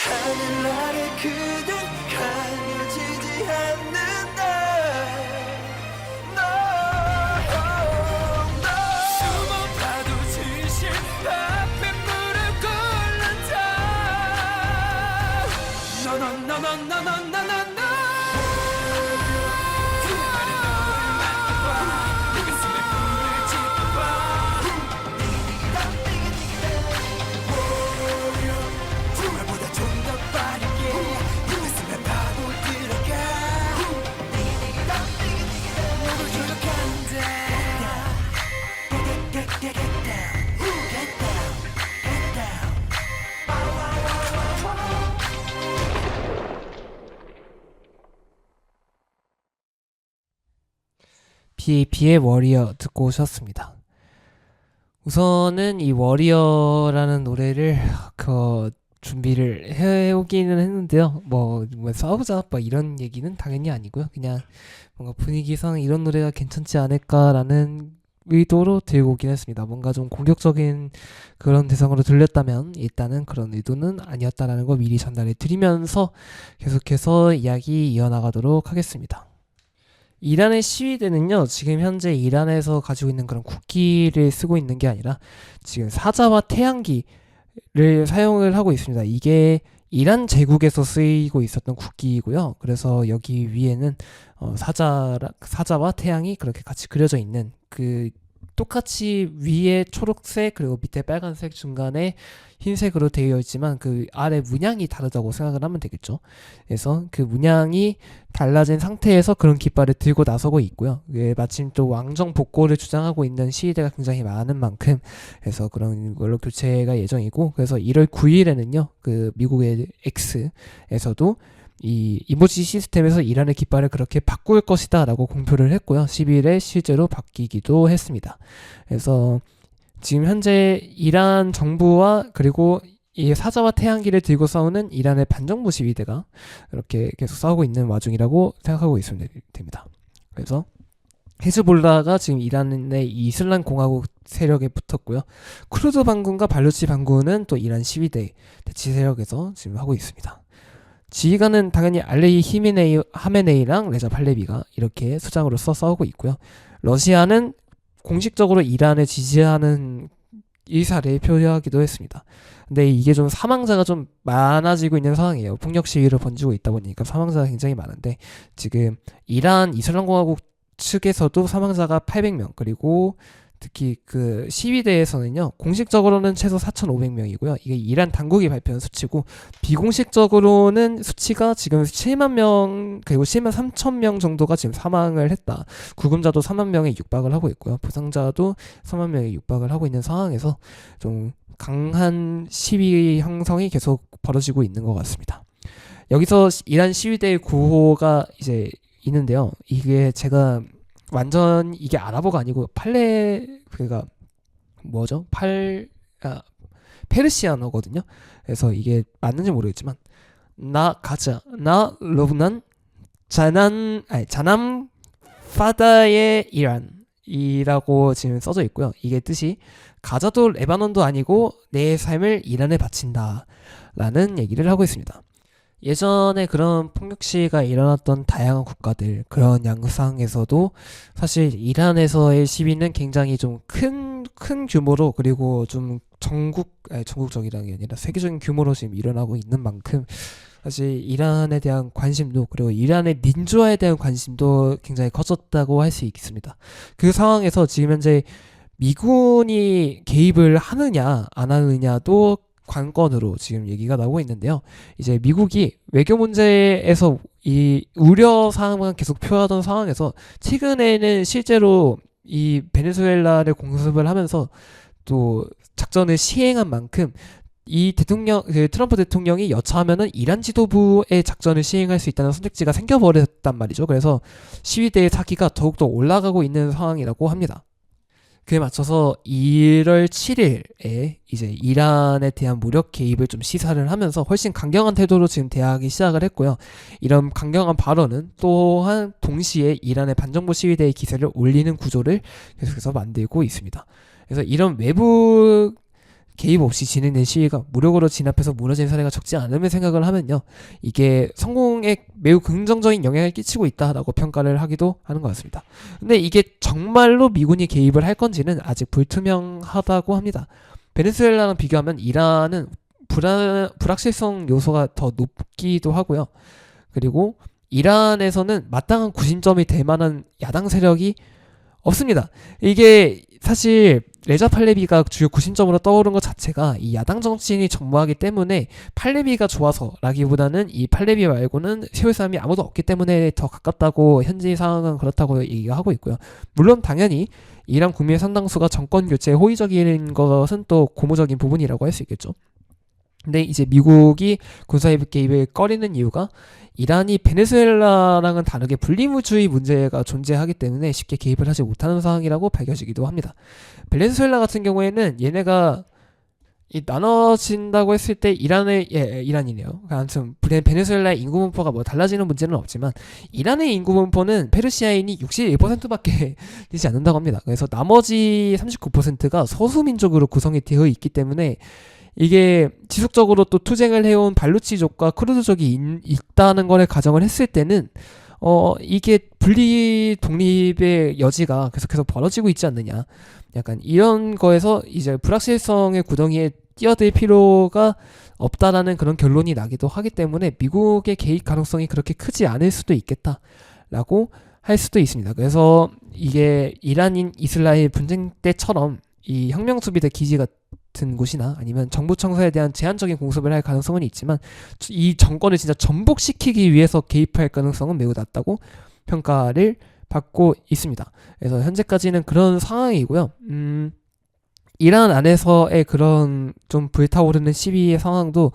하늘 아래 그댄 가려지지 않는다 숨어봐도 진실 앞에 무릎 꿇는다 너너너너너너너너 지나가는 너를 맡겨봐 내 가슴에 불을 지펴봐 주말보다 좀 더 빠르게 네 가슴에 파고 들어가 목을 조력한다 BAP의 워리어 듣고 오셨습니다. 우선은 이 워리어라는 노래를 준비를 해오기는 했는데요. 뭐 싸우자 뭐 이런 얘기는 당연히 아니고요. 그냥 뭔가 분위기상 이런 노래가 괜찮지 않을까라는 의도로 들고 오긴 했습니다. 뭔가 좀 공격적인 그런 대상으로 들렸다면 일단은 그런 의도는 아니었다라는 거 미리 전달해 드리면서 계속해서 이야기 이어나가도록 하겠습니다. 이란의 시위대는요, 지금 현재 이란에서 가지고 있는 그런 국기를 쓰고 있는 게 아니라 지금 사자와 태양기를 사용을 하고 있습니다. 이게 이란 제국에서 쓰이고 있었던 국기이고요. 그래서 여기 위에는 사자와 태양이 그렇게 같이 그려져 있는 그 똑같이 위에 초록색 그리고 밑에 빨간색 중간에 흰색으로 되어 있지만 그 아래 문양이 다르다고 생각을 하면 되겠죠. 그래서 그 문양이 달라진 상태에서 그런 깃발을 들고 나서고 있고요. 마침 또 왕정 복고를 주장하고 있는 시위대가 굉장히 많은 만큼 그래서 그런 걸로 교체가 예정이고 그래서 1월 9일에는요. 그 미국의 X에서도 이 이모지 시스템에서 이란의 깃발을 그렇게 바꿀 것이다 라고 공표를 했고요. 10일에 실제로 바뀌기도 했습니다. 그래서 지금 현재 이란 정부와 그리고 이 사자와 태양기를 들고 싸우는 이란의 반정부 시위대가 이렇게 계속 싸우고 있는 와중이라고 생각하고 있으면 됩니다. 그래서 헤즈볼라가 지금 이란의 이슬람 공화국 세력에 붙었고요. 쿠르드 반군과 발루치 반군은 또 이란 시위대 대치 세력에서 지금 하고 있습니다. 지휘관은 당연히 알레이 하메네이랑 레자 팔레비가 이렇게 수장으로서 싸우고 있고요. 러시아는 공식적으로 이란을 지지하는 의사를 표하기도 했습니다. 근데 이게 좀 사망자가 좀 많아지고 있는 상황이에요. 폭력 시위를 번지고 있다 보니까 사망자가 굉장히 많은데 지금 이란 이슬람공화국 측에서도 사망자가 800명 그리고 특히 그 시위대에서는요 공식적으로는 최소 4,500명이고요. 이게 이란 당국이 발표한 수치고 비공식적으로는 수치가 지금 7만 명 그리고 7만 3천 명 정도가 지금 사망을 했다. 구금자도 3만 명에 육박을 하고 있고요. 부상자도 3만 명에 육박을 하고 있는 상황에서 좀 강한 시위 형성이 계속 벌어지고 있는 것 같습니다. 여기서 이란 시위대의 구호가 이제 있는데요. 이게 제가 완전 이게 아랍어가 아니고 그가 뭐죠? 페르시아어거든요. 그래서 이게 맞는지 모르겠지만 나 가자 나 러브난 자남 파다의 이란이라고 지금 써져 있고요. 이게 뜻이 가자도 레바논도 아니고 내 삶을 이란에 바친다 라는 얘기를 하고 있습니다. 예전에 그런 폭력 시위가 일어났던 다양한 국가들 그런 양상에서도 사실 이란에서의 시위는 굉장히 좀 큰 큰 규모로 그리고 좀 전국적이라는 게 아니라 세계적인 규모로 지금 일어나고 있는 만큼 사실 이란에 대한 관심도 그리고 이란의 민주화에 대한 관심도 굉장히 커졌다고 할 수 있습니다. 그 상황에서 지금 현재 미군이 개입을 하느냐 안 하느냐도 관건으로 지금 얘기가 나오고 있는데요. 이제 미국이 외교 문제에서 이 우려 사항만 계속 표하던 상황에서 최근에는 실제로 이 베네수엘라를 공습을 하면서 또 작전을 시행한 만큼 이 트럼프 대통령이 여차하면은 이란 지도부의 작전을 시행할 수 있다는 선택지가 생겨버렸단 말이죠. 그래서 시위대의 사기가 더욱더 올라가고 있는 상황이라고 합니다. 그에 맞춰서 1월 7일에 이제 이란에 대한 무력 개입을 좀 시사를 하면서 훨씬 강경한 태도로 지금 대하기 시작을 했고요. 이런 강경한 발언은 또한 동시에 이란의 반정부 시위대의 기세를 올리는 구조를 계속해서 만들고 있습니다. 그래서 이런 외부 개입 없이 진행된 시위가 무력으로 진압해서 무너진 사례가 적지 않음을 생각을 하면요. 이게 성공에 매우 긍정적인 영향을 끼치고 있다라고 평가를 하기도 하는 것 같습니다. 근데 이게 정말로 미군이 개입을 할 건지는 아직 불투명하다고 합니다. 베네수엘라랑 비교하면 이란은 불확실성 요소가 더 높기도 하고요. 그리고 이란에서는 마땅한 구심점이 될 만한 야당 세력이 없습니다. 이게 사실 레자 팔레비가 주요 구심점으로 떠오른 것 자체가 이 야당 정치인이 전무하기 때문에 팔레비가 좋아서라기보다는 이 팔레비 말고는 세울 사람이 아무도 없기 때문에 더 가깝다고 현지 상황은 그렇다고 얘기가 하고 있고요. 물론 당연히 이란 국민의 상당수가 정권 교체에 호의적인 것은 또 고무적인 부분이라고 할 수 있겠죠. 근데 이제 미국이 군사 개입을 꺼리는 이유가 이란이 베네수엘라랑은 다르게 분리주의 문제가 존재하기 때문에 쉽게 개입을 하지 못하는 상황이라고 밝혀지기도 합니다. 베네수엘라 같은 경우에는 얘네가 나눠진다고 했을 때 이란이네요. 아무튼 베네수엘라의 인구 분포가 뭐 달라지는 문제는 없지만 이란의 인구 분포는 페르시아인이 61%밖에 되지 않는다고 합니다. 그래서 나머지 39%가 소수민족으로 구성이 되어 있기 때문에 이게 지속적으로 또 투쟁을 해온 발루치족과 크루드족이 있다는 거를 가정을 했을 때는 이게 분리 독립의 여지가 계속해서 벌어지고 있지 않느냐. 약간 이런 거에서 이제 불확실성의 구덩이에 뛰어들 필요가 없다라는 그런 결론이 나기도 하기 때문에 미국의 개입 가능성이 그렇게 크지 않을 수도 있겠다라고 할 수도 있습니다. 그래서 이게 이란인 이스라엘 분쟁 때처럼 이 혁명수비대 기지 같은 곳이나 아니면 정부 청사에 대한 제한적인 공습을 할 가능성은 있지만 이 정권을 진짜 전복시키기 위해서 개입할 가능성은 매우 낮다고 평가를 받고 있습니다. 그래서 현재까지는 그런 상황이고요. 이란 안에서의 그런 좀 불타오르는 시위의 상황도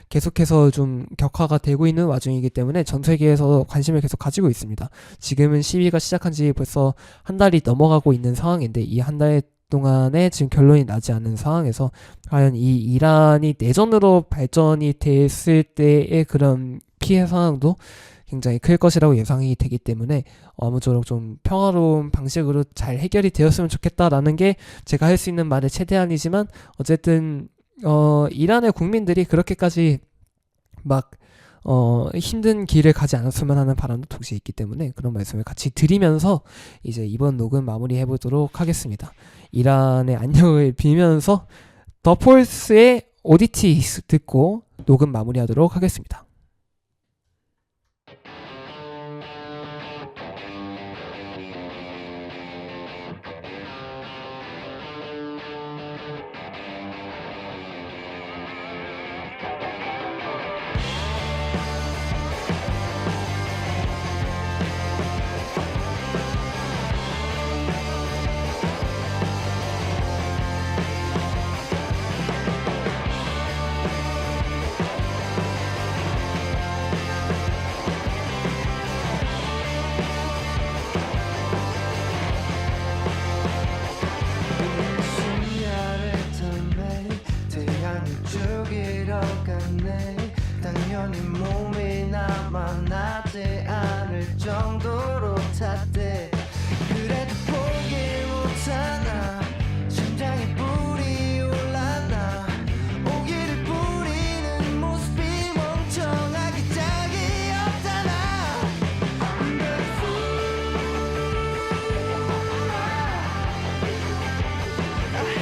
계속해서 좀 격화가 되고 있는 와중이기 때문에 전 세계에서 관심을 계속 가지고 있습니다. 지금은 시위가 시작한 지 벌써 한 달이 넘어가고 있는 상황인데 이 한 달 동안에 지금 결론이 나지 않은 상황에서 과연 이 이란이 내전으로 발전이 됐을 때의 그런 피해 상황도 굉장히 클 것이라고 예상이 되기 때문에 아무쪼록 좀 평화로운 방식으로 잘 해결이 되었으면 좋겠다라는 게 제가 할 수 있는 말의 최대한이지만 어쨌든 이란의 국민들이 그렇게까지 막 힘든 길을 가지 않았으면 하는 바람도 동시에 있기 때문에 그런 말씀을 같이 드리면서 이제 이번 녹음 마무리해 보도록 하겠습니다. 이란의 안녕을 빌면서 더 폴스의 오디티 듣고 녹음 마무리하도록 하겠습니다. 당연히 몸이 남아나지 않을 정도로 탔대. 그래도 포기 못하나 심장에 불이 올라나 오기를 부리는 모습이 멍청하기 짝이 없잖아. I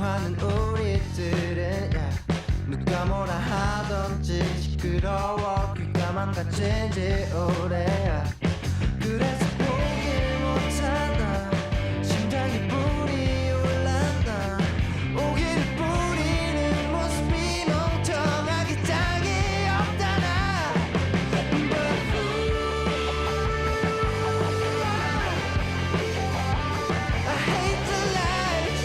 좋아하는 우리들은 누가 뭐라 하던지 시끄러워 귀가 망가진 지 오래야 그래서 포기를 못하나 심장이 불이 올랐나 오기를 뿌리는 모습이 멍청하게 짝이 없다나 I hate the lights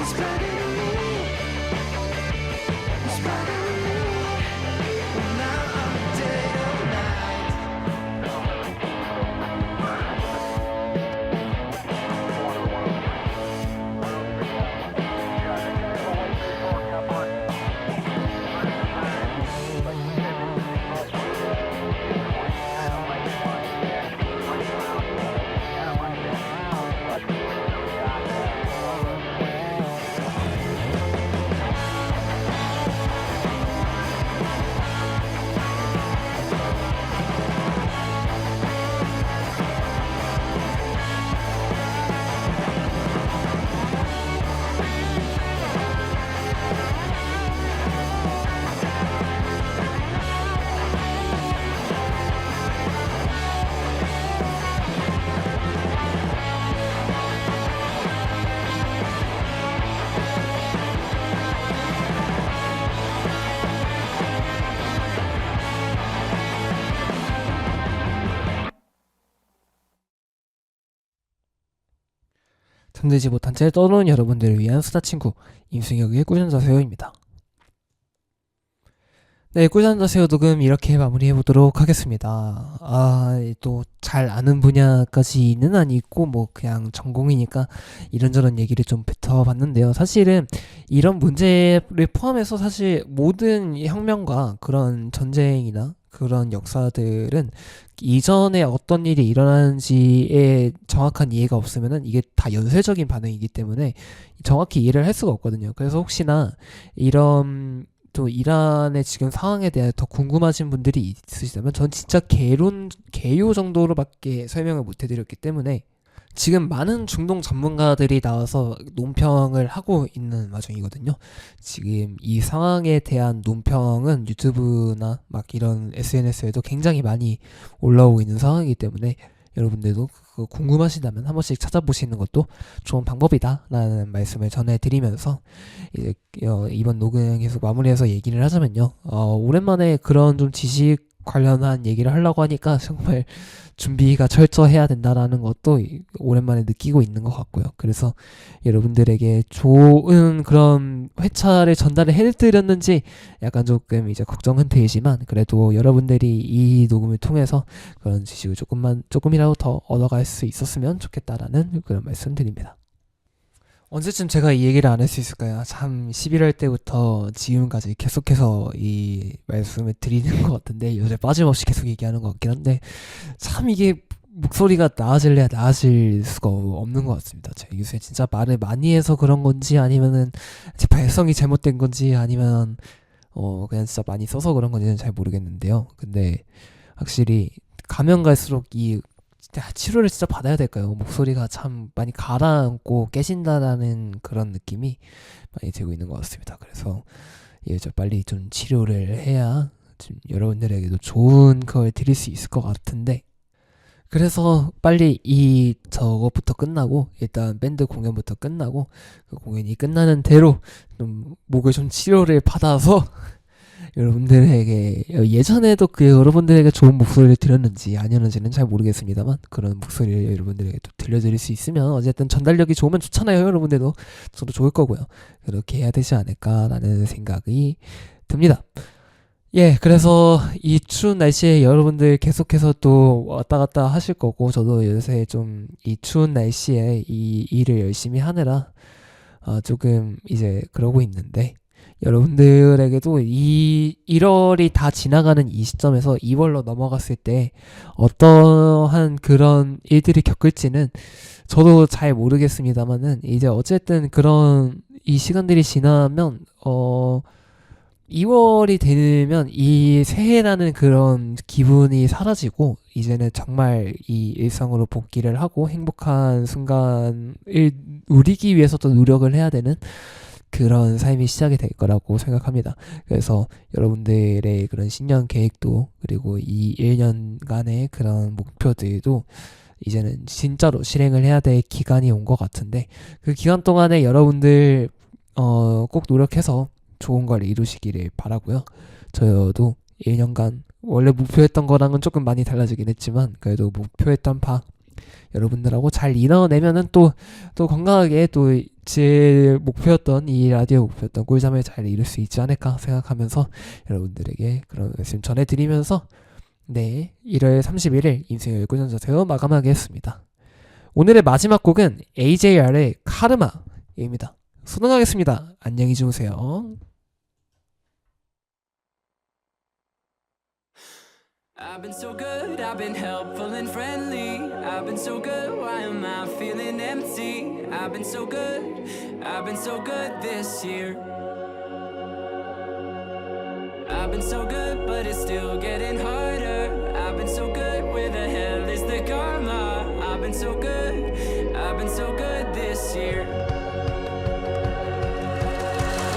It's bothering me It's bothering me Now I'm dead of night 잠들지 못한 채 떠도는 여러분들을 위한 수다 친구 임승혁의 꾸준자세요입니다. 네, 꾸준자세요 녹음 이렇게 마무리해 보도록 하겠습니다. 또 잘 아는 분야까지는 아니고 뭐 그냥 전공이니까 이런저런 얘기를 좀 뱉어봤는데요. 사실은 이런 문제를 포함해서 사실 모든 혁명과 그런 전쟁이나 그런 역사들은 이전에 어떤 일이 일어나는지에 정확한 이해가 없으면은 이게 다 연쇄적인 반응이기 때문에 정확히 이해를 할 수가 없거든요. 그래서 혹시나 이런 또 이란의 지금 상황에 대해 더 궁금하신 분들이 있으시다면 전 진짜 개요 정도로밖에 설명을 못 해드렸기 때문에 지금 많은 중동 전문가들이 나와서 논평을 하고 있는 와중이거든요. 지금 이 상황에 대한 논평은 유튜브나 막 이런 SNS에도 굉장히 많이 올라오고 있는 상황이기 때문에 여러분들도 그거 궁금하시다면 한 번씩 찾아보시는 것도 좋은 방법이다라는 말씀을 전해드리면서 이제 이번 녹음 계속 마무리해서 얘기를 하자면요. 오랜만에 그런 좀 지식 관련한 얘기를 하려고 하니까 정말 준비가 철저해야 된다라는 것도 오랜만에 느끼고 있는 것 같고요. 그래서 여러분들에게 좋은 그런 회차를 전달을 해드렸는지 약간 조금 이제 걱정은 되지만 그래도 여러분들이 이 녹음을 통해서 그런 지식을 조금이라도 더 얻어갈 수 있었으면 좋겠다라는 그런 말씀 드립니다. 언제쯤 제가 이 얘기를 안 할 수 있을까요? 참 11월 때부터 지금까지 계속해서 이 말씀을 드리는 것 같은데 요새 빠짐없이 계속 얘기하는 것 같긴 한데 참 이게 목소리가 나아질래야 나아질 수가 없는 것 같습니다. 제가 요새 진짜 말을 많이 해서 그런 건지 아니면은 제 발성이 잘못된 건지 아니면 그냥 진짜 많이 써서 그런 건지는 잘 모르겠는데요. 근데 확실히 가면 갈수록 이 치료를 진짜 받아야 될까요? 목소리가 참 많이 가라앉고 깨진다라는 그런 느낌이 많이 들고 있는 것 같습니다. 그래서 저 빨리 좀 치료를 해야 좀 여러분들에게도 좋은 걸 드릴 수 있을 것 같은데 그래서 빨리 저거부터 끝나고 일단 밴드 공연부터 끝나고 그 공연이 끝나는 대로 좀 목을 좀 치료를 받아서 여러분들에게 예전에도 여러분들에게 좋은 목소리를 드렸는지 아니었는지는 잘 모르겠습니다만 그런 목소리를 여러분들에게 또 들려드릴 수 있으면 어쨌든 전달력이 좋으면 좋잖아요. 여러분들도 저도 좋을 거고요. 그렇게 해야 되지 않을까라는 생각이 듭니다. 그래서 이 추운 날씨에 여러분들 계속해서 또 왔다 갔다 하실 거고 저도 요새 좀 이 추운 날씨에 이 일을 열심히 하느라 조금 이제 그러고 있는데 여러분들에게도 1월이 다 지나가는 이 시점에서 2월로 넘어갔을 때 어떠한 그런 일들이 겪을지는 저도 잘 모르겠습니다만은 이제 어쨌든 그런 이 시간들이 지나면 2월이 되면 이 새해라는 그런 기분이 사라지고 이제는 정말 이 일상으로 복귀를 하고 행복한 순간을 누리기 위해서 또 노력을 해야 되는 그런 삶이 시작이 될 거라고 생각합니다. 그래서 여러분들의 그런 신년 계획도 그리고 이 1년간의 그런 목표들도 이제는 진짜로 실행을 해야 될 기간이 온 것 같은데 그 기간 동안에 여러분들 꼭 노력해서 좋은 걸 이루시기를 바라고요. 저도 1년간 원래 목표했던 거랑은 조금 많이 달라지긴 했지만 그래도 목표했던 바 여러분들하고 잘 이뤄내면은 또 건강하게 또 제 목표였던 이 라디오 목표였던 꿀잠을 잘 이룰 수 있지 않을까 생각하면서 여러분들에게 그런 말씀 전해드리면서 네 1월 31일 임승혁의 꿀잠 자세요 마감하겠습니다. 오늘의 마지막 곡은 AJR의 카르마입니다. 수능하겠습니다. 안녕히 주무세요. I've been so good, I've been helpful and friendly. I've been so good, why am I feeling empty? I've been so good, I've been so good this year. I've been so good, but it's still getting harder. I've been so good, where the hell is the karma? I've been so good, I've been so good this year.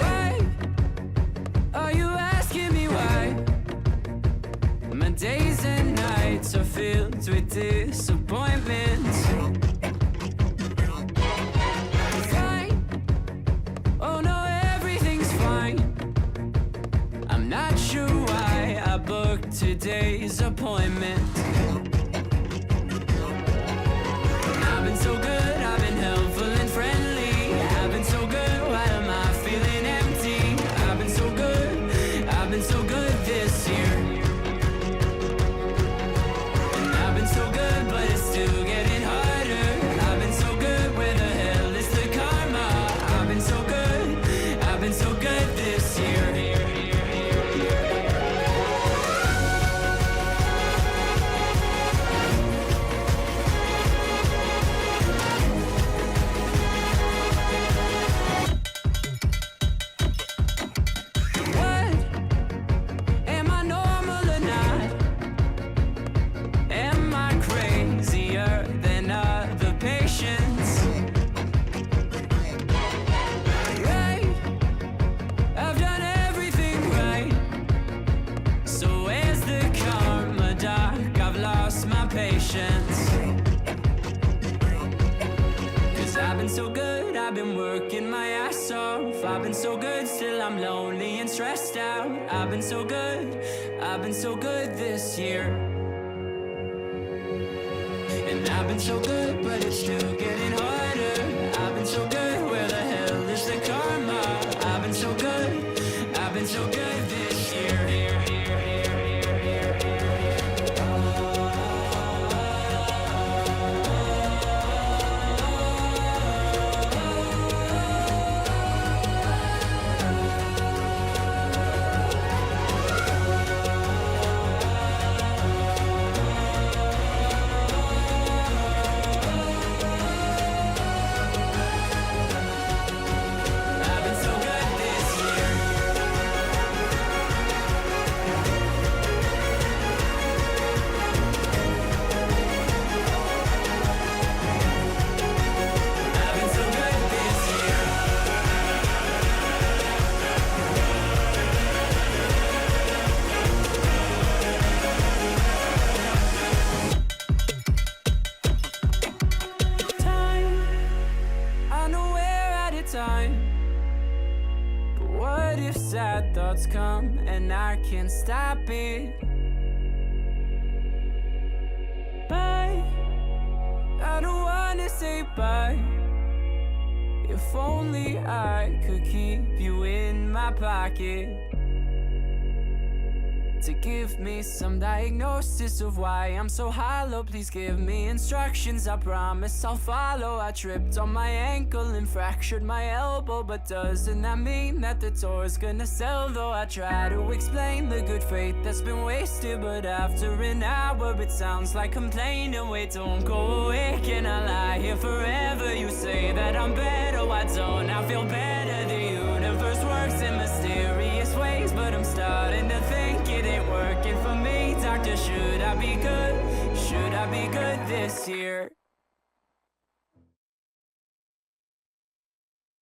Why are you asking me why? My days and nights are filled with disappointments. Fine, oh no, everything's fine. I'm not sure why I booked today's appointment. I've been so good, I've been helpful and friendly. I've been so good, why am I feeling empty? I've been so good, I've been so good this year. I've been so good, but it's still getting harder. I've been so good, where the hell is the karma? I've been so good, I've been so good this year. What? Am I normal or not? Am I crazier than other patients? Right, I've done everything right. So where's the karma, doc? I've lost my patience. Cause I've been so good, I've been working my ass off. I've been so good, still I'm lonely and stressed out. I've been so good, I've been so good this year. And I've been so good, but it's still getting harder. I've been so good, where the hell is the karma? I've been so good, I've been so good this year. I've been so good this year. I've been so good this year. Time, I know we're out of time. But what if sad thoughts come and I can't stop it? Bye, I don't wanna say bye. If only I could keep you in my pocket, to give me some diagnosis of why I'm so hollow. Please give me instructions, I promise I'll follow. I tripped on my ankle and fractured my elbow, but doesn't that mean that the tour's gonna sell? Though I try to explain the good faith that's been wasted, but after an hour it sounds like complaining. Wait, don't go away, can I lie here forever? You say that I'm better, why don't I feel better? The universe works in mysterious ways, but I'll be good this year.